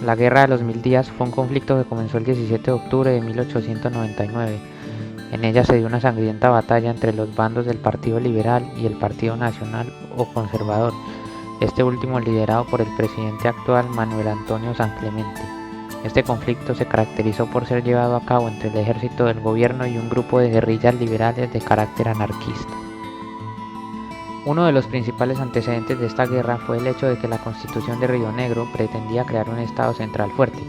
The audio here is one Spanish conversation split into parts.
La Guerra de los Mil Días fue un conflicto que comenzó el 17 de octubre de 1899. En ella se dio una sangrienta batalla entre los bandos del Partido Liberal y el Partido Nacional o Conservador, este último liderado por el presidente actual Manuel Antonio San Clemente. Este conflicto se caracterizó por ser llevado a cabo entre el ejército del gobierno y un grupo de guerrillas liberales de carácter anarquista. Uno de los principales antecedentes de esta guerra fue el hecho de que la Constitución de Río Negro pretendía crear un Estado central fuerte.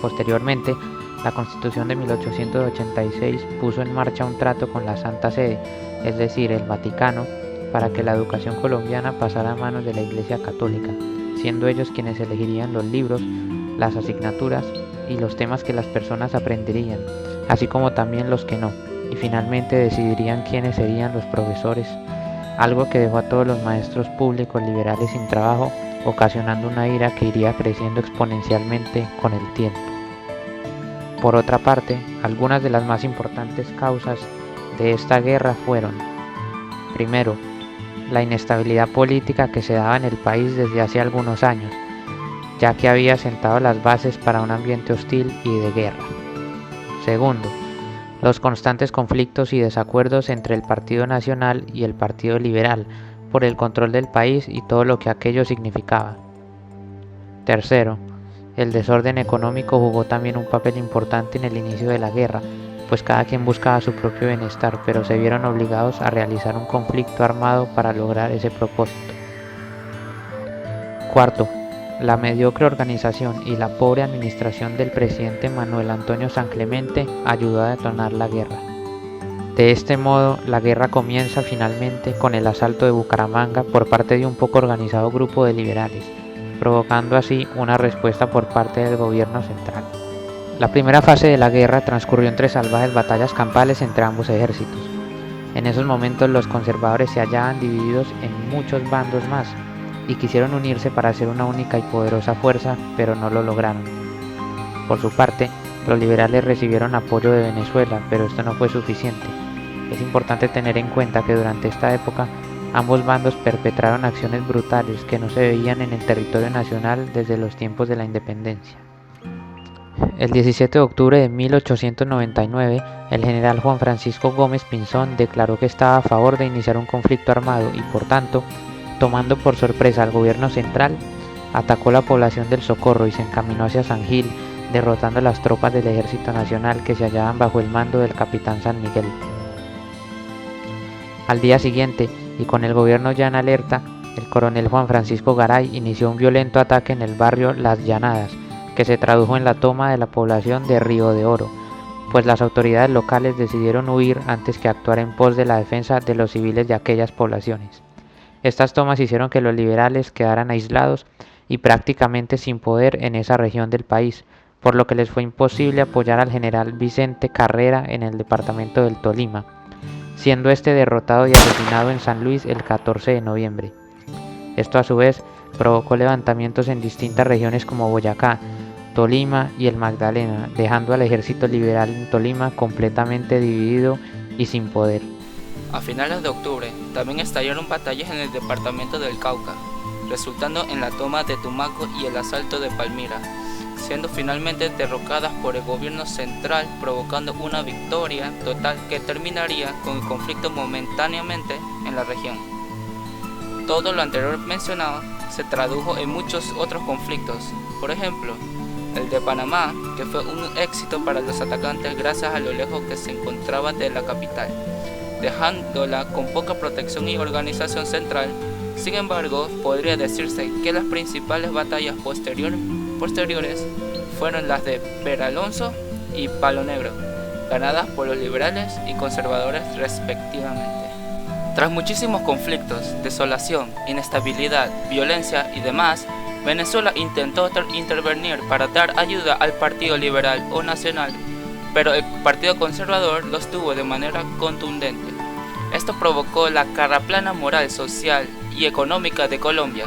Posteriormente, la Constitución de 1886 puso en marcha un trato con la Santa Sede, es decir, el Vaticano, para que la educación colombiana pasara a manos de la Iglesia Católica, siendo ellos quienes elegirían los libros, las asignaturas y los temas que las personas aprenderían, así como también los que no, y finalmente decidirían quiénes serían los profesores, algo que dejó a todos los maestros públicos liberales sin trabajo, ocasionando una ira que iría creciendo exponencialmente con el tiempo. Por otra parte, algunas de las más importantes causas de esta guerra fueron: primero, la inestabilidad política que se daba en el país desde hace algunos años, ya que había sentado las bases para un ambiente hostil y de guerra. Segundo, los constantes conflictos y desacuerdos entre el Partido Nacional y el Partido Liberal por el control del país y todo lo que aquello significaba. Tercero, el desorden económico jugó también un papel importante en el inicio de la guerra, pues cada quien buscaba su propio bienestar, pero se vieron obligados a realizar un conflicto armado para lograr ese propósito. Cuarto, la mediocre organización y la pobre administración del presidente Manuel Antonio San Clemente ayudó a detonar la guerra. De este modo, la guerra comienza finalmente con el asalto de Bucaramanga por parte de un poco organizado grupo de liberales, provocando así una respuesta por parte del gobierno central. La primera fase de la guerra transcurrió entre salvajes batallas campales entre ambos ejércitos. En esos momentos los conservadores se hallaban divididos en muchos bandos más, y quisieron unirse para hacer una única y poderosa fuerza, pero no lo lograron. Por su parte, los liberales recibieron apoyo de Venezuela, pero esto no fue suficiente. Es importante tener en cuenta que durante esta época, ambos bandos perpetraron acciones brutales que no se veían en el territorio nacional desde los tiempos de la independencia. El 17 de octubre de 1899, el general Juan Francisco Gómez Pinzón declaró que estaba a favor de iniciar un conflicto armado y, por tanto, tomando por sorpresa al gobierno central, atacó la población del Socorro y se encaminó hacia San Gil, derrotando a las tropas del Ejército Nacional que se hallaban bajo el mando del capitán San Miguel. Al día siguiente, y con el gobierno ya en alerta, el coronel Juan Francisco Garay inició un violento ataque en el barrio Las Llanadas, que se tradujo en la toma de la población de Río de Oro, pues las autoridades locales decidieron huir antes que actuar en pos de la defensa de los civiles de aquellas poblaciones. Estas tomas hicieron que los liberales quedaran aislados y prácticamente sin poder en esa región del país, por lo que les fue imposible apoyar al general Vicente Carrera en el departamento del Tolima, siendo este derrotado y asesinado en San Luis el 14 de noviembre. Esto a su vez provocó levantamientos en distintas regiones como Boyacá, Tolima y el Magdalena, dejando al ejército liberal en Tolima completamente dividido y sin poder. A finales de octubre, también estallaron batallas en el departamento del Cauca, resultando en la toma de Tumaco y el asalto de Palmira, siendo finalmente derrocadas por el gobierno central, provocando una victoria total que terminaría con el conflicto momentáneamente en la región. Todo lo anterior mencionado se tradujo en muchos otros conflictos, por ejemplo, el de Panamá, que fue un éxito para los atacantes gracias a lo lejos que se encontraba de la capital, dejándola con poca protección y organización central. Sin embargo, podría decirse que las principales batallas posteriores fueron las de Peralonso y Palo Negro, ganadas por los liberales y conservadores respectivamente. Tras muchísimos conflictos, desolación, inestabilidad, violencia y demás, Venezuela intentó intervenir para dar ayuda al Partido Liberal o Nacional, pero el Partido Conservador los tuvo de manera contundente. Esto provocó la carraplana moral, social y económica de Colombia,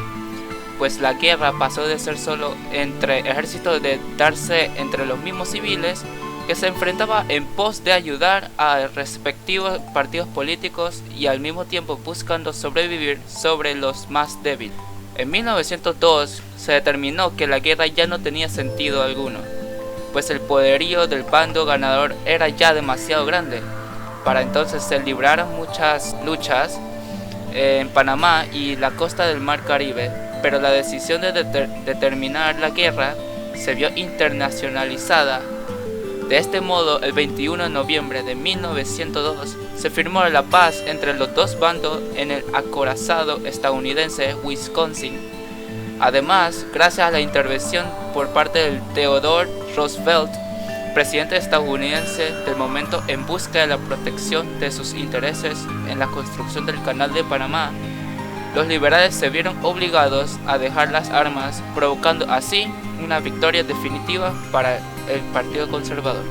pues la guerra pasó de ser solo entre ejércitos de darse entre los mismos civiles que se enfrentaba en pos de ayudar a respectivos partidos políticos y al mismo tiempo buscando sobrevivir sobre los más débiles. En 1902 se determinó que la guerra ya no tenía sentido alguno, pues el poderío del bando ganador era ya demasiado grande. Para entonces se libraron muchas luchas en Panamá y la costa del Mar Caribe, pero la decisión de terminar la guerra se vio internacionalizada. De este modo, el 21 de noviembre de 1902 se firmó la paz entre los dos bandos en el acorazado estadounidense Wisconsin. Además, gracias a la intervención por parte de Theodore Roosevelt, presidente estadounidense del momento, en busca de la protección de sus intereses en la construcción del Canal de Panamá, los liberales se vieron obligados a dejar las armas, provocando así una victoria definitiva para el Partido Conservador.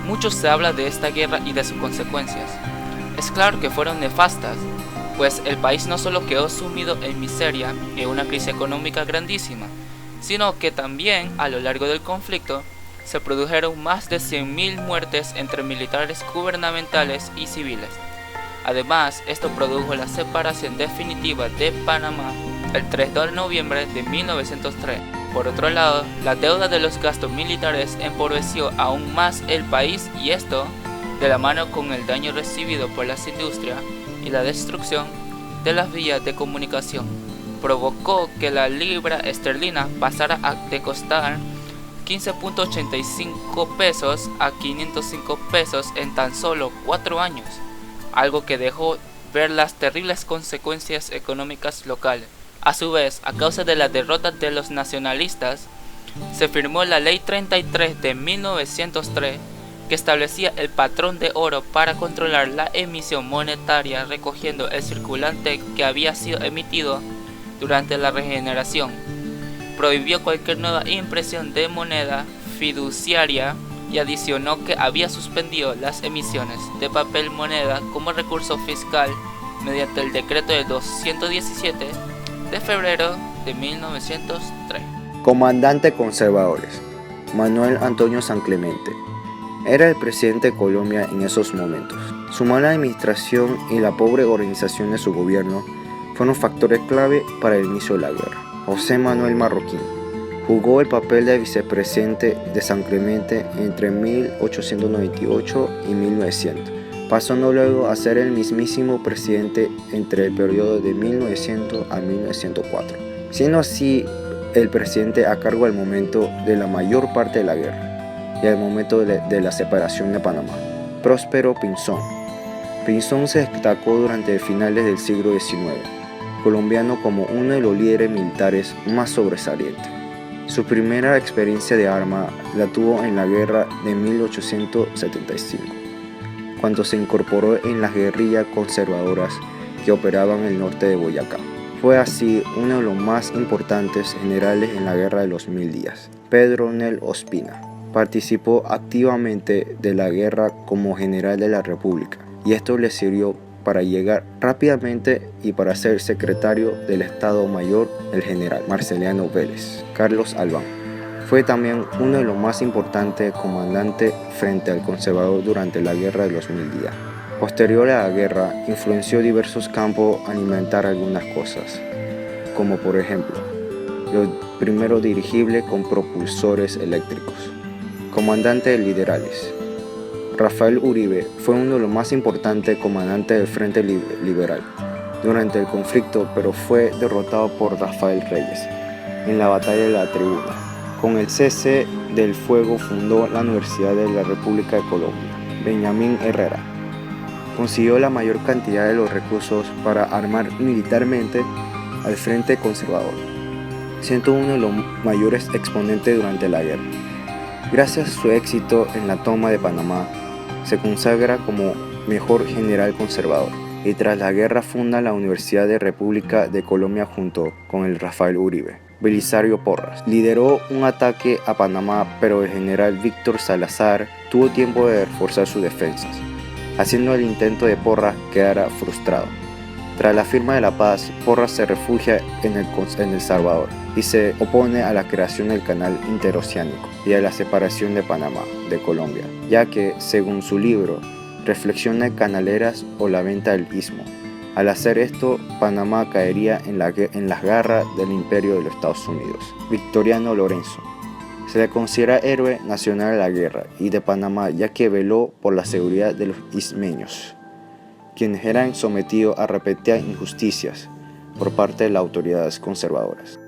Mucho se habla de esta guerra y de sus consecuencias. Es claro que fueron nefastas, pues el país no solo quedó sumido en miseria y en una crisis económica grandísima, sino que también a lo largo del conflicto se produjeron más de 100.000 muertes entre militares gubernamentales y civiles. Además, esto produjo la separación definitiva de Panamá el 3 de noviembre de 1903. Por otro lado, la deuda de los gastos militares empobreció aún más el país, y esto, de la mano con el daño recibido por las industrias y la destrucción de las vías de comunicación, provocó que la libra esterlina pasara de costar 15.85 pesos a 505 pesos en tan solo 4 años, algo que dejó ver las terribles consecuencias económicas locales. A su vez, a causa de la derrota de los nacionalistas, se firmó la Ley 33 de 1903, que establecía el patrón de oro para controlar la emisión monetaria, recogiendo el circulante que había sido emitido durante la regeneración. Prohibió cualquier nueva impresión de moneda fiduciaria y adicionó que había suspendido las emisiones de papel moneda como recurso fiscal mediante el decreto de 217 de febrero de 1903. Comandante conservadores, Manuel Antonio San Clemente. Era el presidente de Colombia en esos momentos. Su mala administración y la pobre organización de su gobierno fueron factores clave para el inicio de la guerra. José Manuel Marroquín jugó el papel de vicepresidente de San Clemente entre 1898 y 1900, pasando luego a ser el mismísimo presidente entre el periodo de 1900 a 1904, siendo así el presidente a cargo al momento de la mayor parte de la guerra y al momento de la separación de Panamá. Próspero Pinzón. Pinzón se destacó durante finales del siglo XIX, colombiano como uno de los líderes militares más sobresalientes. Su primera experiencia de arma la tuvo en la guerra de 1875, cuando se incorporó en las guerrillas conservadoras que operaban en el norte de Boyacá. Fue así uno de los más importantes generales en la Guerra de los 1000 días. Pedro Nel Ospina participó activamente de la guerra como general de la República, y esto le sirvió para llegar rápidamente y para ser secretario del Estado Mayor el general Marceliano Vélez. Carlos Albán fue también uno de los más importantes comandantes frente al conservador durante la Guerra de los 1000 días. Posterior a la guerra, influenció diversos campos al inventar algunas cosas, como por ejemplo, los primeros dirigibles con propulsores eléctricos. Comandante de liberales. Rafael Uribe fue uno de los más importantes comandantes del Frente Liberal durante el conflicto, pero fue derrotado por Rafael Reyes en la Batalla de la Tribuna. Con el cese del fuego fundó la Universidad de la República de Colombia. Benjamín Herrera consiguió la mayor cantidad de los recursos para armar militarmente al Frente Conservador, siendo uno de los mayores exponentes durante la guerra. Gracias a su éxito en la toma de Panamá, se consagra como mejor general conservador, y tras la guerra funda la Universidad de República de Colombia junto con el Rafael Uribe. Belisario Porras lideró un ataque a Panamá, pero el general Víctor Salazar tuvo tiempo de reforzar sus defensas, haciendo el intento de Porras quedara frustrado. Tras la firma de la paz, Porras se refugia en El Salvador y se opone a la creación del canal interoceánico y a la separación de Panamá de Colombia, ya que, según su libro, Reflexiones canaleras o la venta del istmo, Al hacer esto, Panamá caería en las garras del imperio de los Estados Unidos. Victoriano Lorenzo. Se le considera héroe nacional de la guerra y de Panamá, ya que veló por la seguridad de los ismeños, quienes eran sometidos a repetidas injusticias por parte de las autoridades conservadoras.